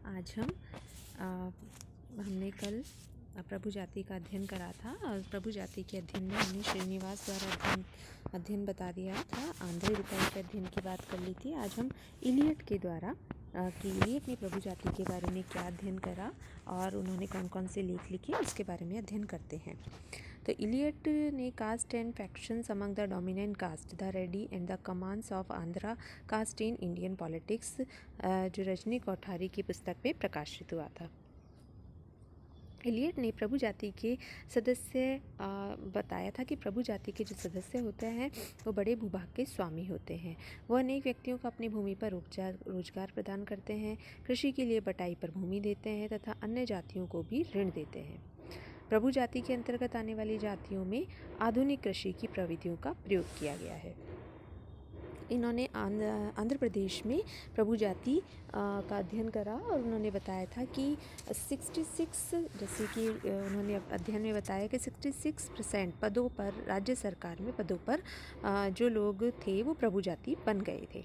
आज हमने कल प्रभु जाति का अध्ययन करा था और प्रभु जाति के अध्ययन में हमने श्रीनिवास द्वारा अध्ययन बता दिया था। आंध्र रुकाई के अध्ययन की बात कर ली थी। आज हम इलियट के द्वारा कि इलियट ने प्रभु जाति के बारे में क्या अध्ययन करा और उन्होंने कौन कौन से लेख लिखे उसके बारे में अध्ययन करते हैं। तो इलियट ने caste and factions among the dominant caste the Reddy and the commands of Andhra caste in Indian politics जो रजनी कोठारी की पुस्तक में प्रकाशित हुआ था। इलियट ने प्रभु जाति के सदस्य बताया था कि प्रभु जाति के जो सदस्य होते हैं वो बड़े भूभाग के स्वामी होते हैं। वह अनेक व्यक्तियों को अपनी भूमि पर रोजगार प्रदान करते हैं, कृषि के लिए बटाई पर भूमि देते हैं तथा अन्य जातियों को भी ऋण देते हैं। प्रभु जाति के अंतर्गत आने वाली जातियों में आधुनिक कृषि की प्रविधियों का प्रयोग किया गया है। इन्होंने आंध्र प्रदेश में प्रभु जाति का अध्ययन करा और उन्होंने बताया था कि 66 जैसे कि उन्होंने अध्ययन में बताया कि 66% पदों पर राज्य सरकार में पदों पर जो लोग थे वो प्रभु जाति बन गए थे।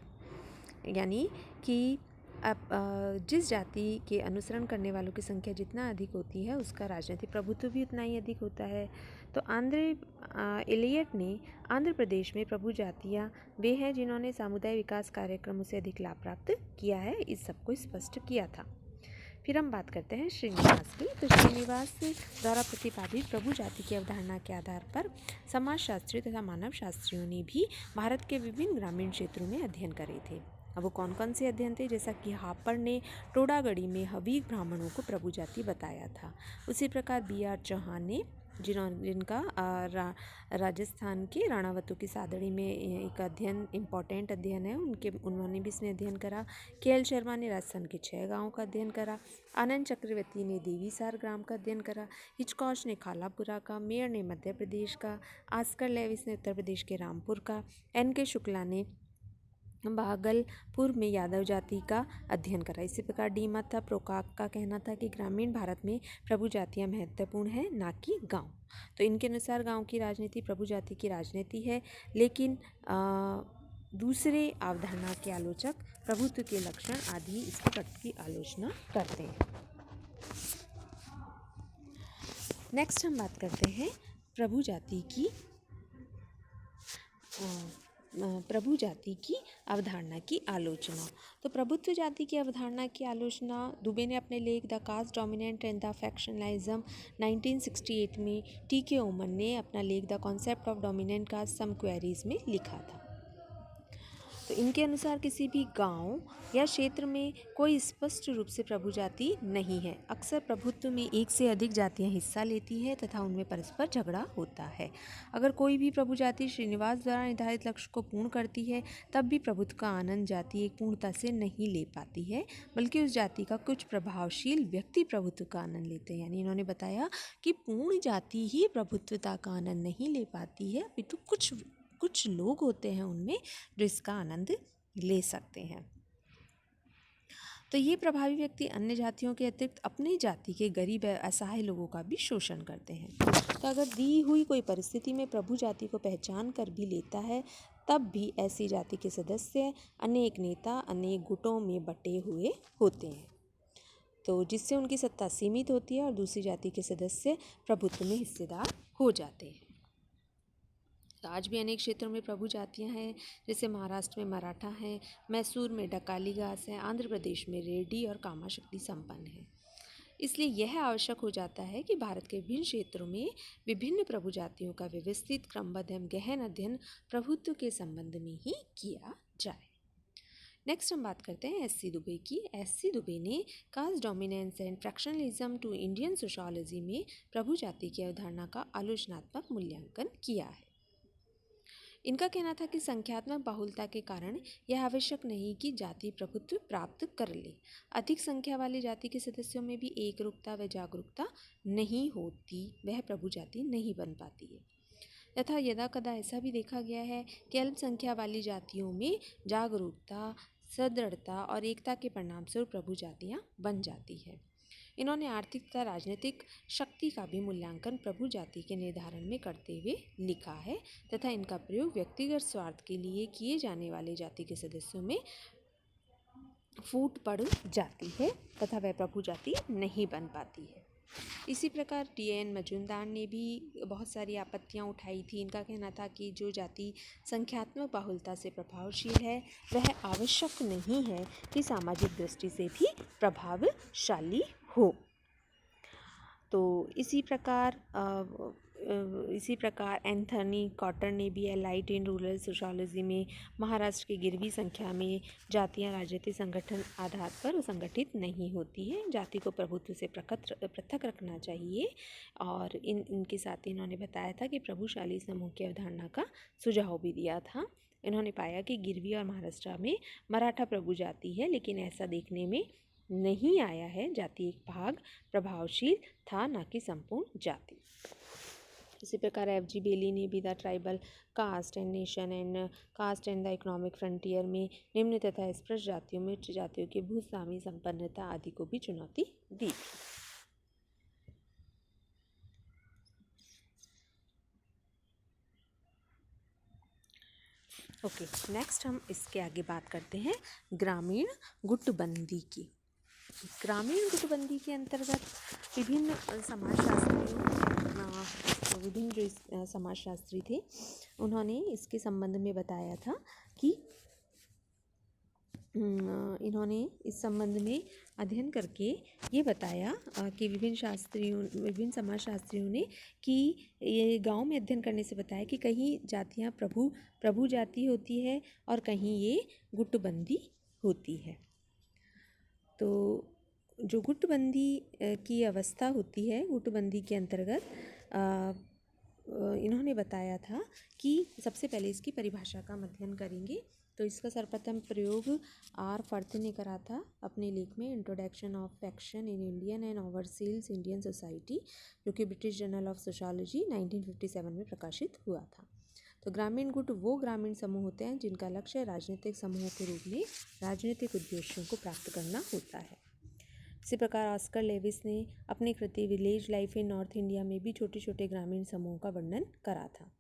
यानी कि अब जिस जाति के अनुसरण करने वालों की संख्या जितना अधिक होती है उसका राजनीतिक प्रभुत्व भी उतना ही अधिक होता है। तो इलियट ने आंध्र प्रदेश में प्रभु जातियाँ वे हैं जिन्होंने सामुदायिक विकास कार्यक्रमों से अधिक लाभ प्राप्त किया है, इस सबको स्पष्ट किया था। फिर हम बात करते हैं श्रीनिवास की। तो श्रीनिवास द्वारा प्रतिपादित प्रभु जाति की अवधारणा के आधार पर समाजशास्त्री तथा मानव शास्त्रियों ने भी भारत के विभिन्न ग्रामीण क्षेत्रों में अध्ययन करे थे। अब वो कौन कौन से अध्ययन थे, जैसा कि हापर ने टोडागढ़ी में हवीक ब्राह्मणों को प्रभु जाति बताया था। उसी प्रकार B.R. चौहान ने जिनका राजस्थान के राणावतों की सादड़ी में एक अध्ययन इम्पॉर्टेंट अध्ययन है, उन्होंने भी इसमें अध्ययन करा। KL शर्मा ने राजस्थान के 6 गाँवों का अध्ययन करा। आनंद चक्रवर्ती ने देवीसार ग्राम का अध्ययन करा। हिचकॉश ने खालापुरा का, मेयर ने मध्य प्रदेश का, आस्कर लेविस ने उत्तर प्रदेश के रामपुर का, N.K. शुक्ला ने भागलपुर में यादव जाति का अध्ययन करा। इसी प्रकार डी माथा प्रोकाक का कहना था कि ग्रामीण भारत में प्रभु जातियाँ महत्वपूर्ण हैं, ना कि गांव। तो इनके अनुसार गांव की राजनीति प्रभु जाति की राजनीति है, लेकिन दूसरे अवधारणा के आलोचक प्रभुत्व के लक्षण आदि इसके तत्व की आलोचना करते हैं। नेक्स्ट हम बात करते हैं प्रभु जाति की अवधारणा की आलोचना। तो प्रभुत्व जाति की अवधारणा की आलोचना दुबे ने अपने लेख the caste dominant and the factionalism 1968 में, T.K. ओमन ने अपना लेख the concept of dominant caste some queries में लिखा था। तो इनके अनुसार किसी भी गांव या क्षेत्र में कोई स्पष्ट रूप से प्रभु जाति नहीं है। अक्सर प्रभुत्व में एक से अधिक जातियां हिस्सा लेती हैं तथा उनमें परस्पर झगड़ा होता है। अगर कोई भी प्रभु जाति श्रीनिवास द्वारा निर्धारित लक्ष्य को पूर्ण करती है तब भी प्रभुत्व का आनंद जाति एक पूर्णता से नहीं ले पाती है, बल्कि उस जाति का कुछ प्रभावशील व्यक्ति प्रभुत्व का आनंद लेते हैं। यानी इन्होंने बताया कि पूर्ण जाति ही प्रभुत्वता का आनंद नहीं ले पाती है, अपितु कुछ लोग होते हैं उनमें जो इसका आनंद ले सकते हैं। तो ये प्रभावी व्यक्ति अन्य जातियों के अतिरिक्त अपनी जाति के गरीब असहाय लोगों का भी शोषण करते हैं। तो अगर दी हुई कोई परिस्थिति में प्रभु जाति को पहचान कर भी लेता है तब भी ऐसी जाति के सदस्य अनेक नेता अनेक गुटों में बटे हुए होते हैं, तो जिससे उनकी सत्ता सीमित होती है और दूसरी जाति के सदस्य प्रभुत्व में हिस्सेदार हो जाते हैं। तो आज भी अनेक क्षेत्रों में प्रभु जातियाँ हैं, जैसे महाराष्ट्र में मराठा हैं, मैसूर में डकाली घास है, आंध्र प्रदेश में रेड्डी और कामा शक्ति संपन्न है। इसलिए यह आवश्यक हो जाता है कि भारत के विभिन्न क्षेत्रों में विभिन्न प्रभु जातियों का व्यवस्थित क्रमबद्ध एवं गहन अध्ययन प्रभुत्व के संबंध में ही किया जाए। नेक्स्ट हम बात करते हैं S.C. दुबे की। S.C. दुबे ने caste dominance and fractionalism to Indian sociology में प्रभु जाति की अवधारणा का आलोचनात्मक मूल्यांकन किया है। इनका कहना था कि संख्यात्मक बाहुलता के कारण यह आवश्यक नहीं कि जाति प्रभुत्व प्राप्त कर ले। अधिक संख्या वाली जाति के सदस्यों में भी एकरूपता व जागरूकता नहीं होती, वह प्रभु जाति नहीं बन पाती है। तथा यदा कदा ऐसा भी देखा गया है कि अल्पसंख्या वाली जातियों में जागरूकता, सदृढ़ता और एकता के परिणाम स्वरूप प्रभु जातियाँ बन जाती है। इन्होंने आर्थिक तथा राजनीतिक शक्ति का भी मूल्यांकन प्रभु जाति के निर्धारण में करते हुए लिखा है तथा इनका प्रयोग व्यक्तिगत स्वार्थ के लिए किए जाने वाले जाति के सदस्यों में फूट पड़ जाती है तथा वह प्रभु जाति नहीं बन पाती है। इसी प्रकार टी.एन. मजूमदार ने भी बहुत सारी आपत्तियां उठाई थी। इनका कहना था कि जो जाति संख्यात्मक बाहुलता से प्रभावशील है वह आवश्यक नहीं है कि सामाजिक दृष्टि से भी प्रभावशाली हो। तो इसी प्रकार एंथनी कॉटर ने भी एलाइट इन रूरल सोशोलॉजी में महाराष्ट्र की गिरवी संख्या में जातियां राजनीतिक संगठन आधार पर संगठित नहीं होती हैं, जाति को प्रभुत्व से पृथक रखना चाहिए। और इनके साथ इन्होंने बताया था कि प्रभुशाली समूह की अवधारणा का सुझाव भी दिया था। इन्होंने पाया कि गिरवी और महाराष्ट्र में मराठा प्रभु जाति है, लेकिन ऐसा देखने में नहीं आया है। जाति एक भाग प्रभावशील था, न कि संपूर्ण जाति। इसी प्रकार F.G. बेली ने भी the tribal caste and nation and caste and the economic frontier में निम्न तथा स्पृश जातियों में उच्च जातियों की भूस्वामी संपन्नता आदि को भी चुनौती दी। ओके, नेक्स्ट हम इसके आगे बात करते हैं ग्रामीण गुटबंदी की। ग्रामीण गुटबंदी के अंतर्गत विभिन्न जो समाजशास्त्री थे उन्होंने इसके संबंध में बताया था कि इन्होंने इस संबंध में अध्ययन करके ये बताया कि विभिन्न समाजशास्त्रियों ने कि ये गांव में अध्ययन करने से बताया कि कहीं जातियां प्रभु जाति होती है और कहीं ये गुटबंदी होती है। तो जो गुटबंदी की अवस्था होती है, गुटबंदी के अंतर्गत इन्होंने बताया था कि सबसे पहले इसकी परिभाषा का अध्ययन करेंगे। तो इसका सर्वप्रथम प्रयोग आर फर्थ ने करा था अपने लेख में introduction of faction in Indian and overseas Indian society, जो कि ब्रिटिश जर्नल ऑफ सोशियोलॉजी 1957 में प्रकाशित हुआ था। तो ग्रामीण गुट वो ग्रामीण समूह होते हैं जिनका लक्ष्य राजनीतिक समूहों के रूप में राजनीतिक उद्देश्यों को प्राप्त करना होता है। इसी प्रकार ऑस्कर लेविस ने अपनी कृति village life in north India में भी छोटे छोटे ग्रामीण समूहों का वर्णन करा था।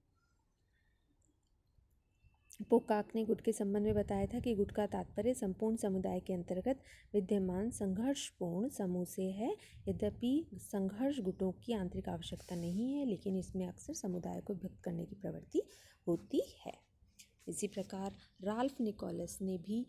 पोकाक ने गुट के संबंध में बताया था कि गुट का तात्पर्य संपूर्ण समुदाय के अंतर्गत विद्यमान संघर्षपूर्ण समूह से है। यद्यपि संघर्ष गुटों की आंतरिक आवश्यकता नहीं है, लेकिन इसमें अक्सर समुदाय को व्यक्त करने की प्रवृत्ति होती है। इसी प्रकार राल्फ निकोलस ने भी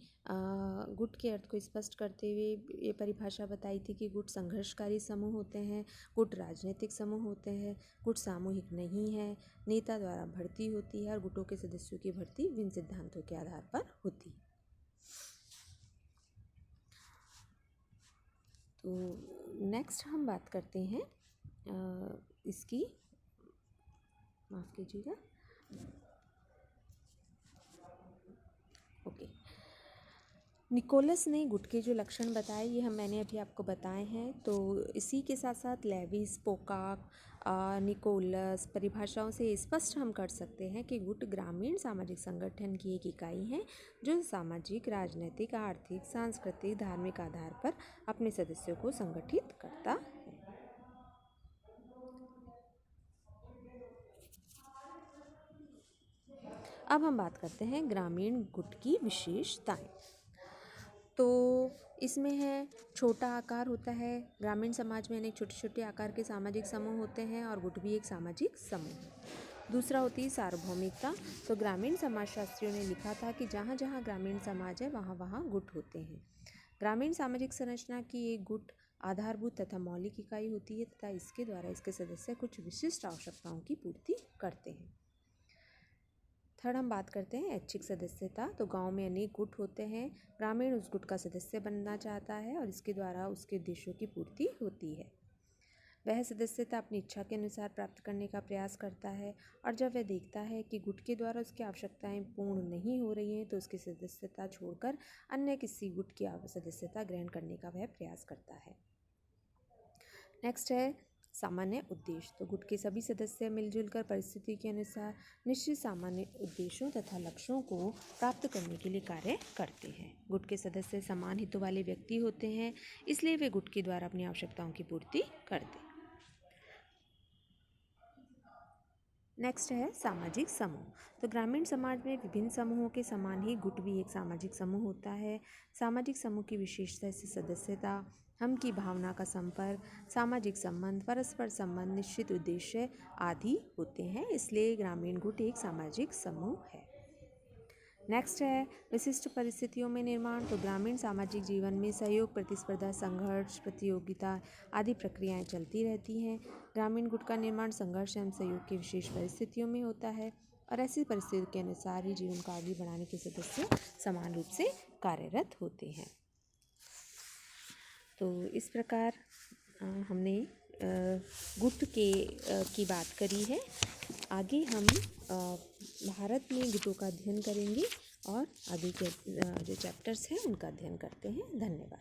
गुट के अर्थ को स्पष्ट करते हुए ये परिभाषा बताई थी कि गुट संघर्षकारी समूह होते हैं, गुट राजनीतिक समूह होते हैं, गुट सामूहिक नहीं है, नेता द्वारा भर्ती होती है और गुटों के सदस्यों की भर्ती विभिन्न सिद्धांतों के आधार पर होती है। तो नेक्स्ट हम बात करते हैं इसकी, माफ़ कीजिएगा, ओके। निकोलस ने गुट के जो लक्षण बताए ये मैंने अभी आपको बताए हैं। तो इसी के साथ साथ लेविस, पोकाक, निकोलस परिभाषाओं से स्पष्ट हम कर सकते हैं कि गुट ग्रामीण सामाजिक संगठन की एक इकाई है जो सामाजिक, राजनीतिक, आर्थिक, सांस्कृतिक, धार्मिक आधार पर अपने सदस्यों को संगठित करता है। अब हम बात करते हैं ग्रामीण गुट की विशेषताएं। तो इसमें है छोटा आकार होता है। ग्रामीण समाज में अनेक छोटे छोटे आकार के सामाजिक समूह होते हैं और गुट भी एक सामाजिक समूह है। दूसरा होती है सार्वभौमिकता। तो ग्रामीण समाजशास्त्रियों ने लिखा था कि जहाँ जहाँ ग्रामीण समाज है वहाँ वहाँ गुट होते हैं। ग्रामीण सामाजिक संरचना की एक गुट आधारभूत तथा मौलिक इकाई होती है तथा इसके द्वारा इसके सदस्य कुछ विशिष्ट आवश्यकताओं की पूर्ति करते हैं। थर्ड हम बात करते हैं ऐच्छिक सदस्यता। तो गांव में अनेक गुट होते हैं, ग्रामीण उस गुट का सदस्य बनना चाहता है और इसके द्वारा उसके उद्देश्यों की पूर्ति होती है। वह सदस्यता अपनी इच्छा के अनुसार प्राप्त करने का प्रयास करता है और जब वह देखता है कि गुट के द्वारा उसकी आवश्यकताएं पूर्ण नहीं हो रही हैं तो उसकी सदस्यता छोड़कर अन्य किसी गुट की सदस्यता ग्रहण करने का वह प्रयास करता है। नेक्स्ट है सामान्य उद्देश्य। तो गुट के सभी सदस्य मिलजुल कर परिस्थिति के अनुसार निश्चित सामान्य उद्देश्यों तथा लक्ष्यों को प्राप्त करने के लिए कार्य करते हैं। गुट के सदस्य समान हितों वाले व्यक्ति होते हैं, इसलिए वे गुट के द्वारा अपनी आवश्यकताओं की पूर्ति करते हैं। नेक्स्ट है सामाजिक समूह। तो ग्रामीण समाज में विभिन्न समूहों के समान ही गुट भी एक सामाजिक समूह होता है। सामाजिक समूह की विशेषता से सदस्यता, हम की भावना का संपर्क, सामाजिक संबंध, परस्पर संबंध, निश्चित उद्देश्य आदि होते हैं, इसलिए ग्रामीण गुट एक सामाजिक समूह है। नेक्स्ट है विशिष्ट परिस्थितियों में निर्माण। तो ग्रामीण सामाजिक जीवन में सहयोग, प्रतिस्पर्धा, संघर्ष, प्रतियोगिता आदि प्रक्रियाएं चलती रहती हैं। ग्रामीण गुट का निर्माण संघर्ष एवं सहयोग की विशेष परिस्थितियों में होता है और ऐसी परिस्थितियों के अनुसार ही जीवन को आगे बढ़ाने के सदस्य समान रूप से कार्यरत होते हैं। तो इस प्रकार हमने गुट की बात करी है। आगे हम भारत में गुटों का अध्ययन करेंगे और आगे के जो चैप्टर्स हैं उनका अध्ययन करते हैं। धन्यवाद।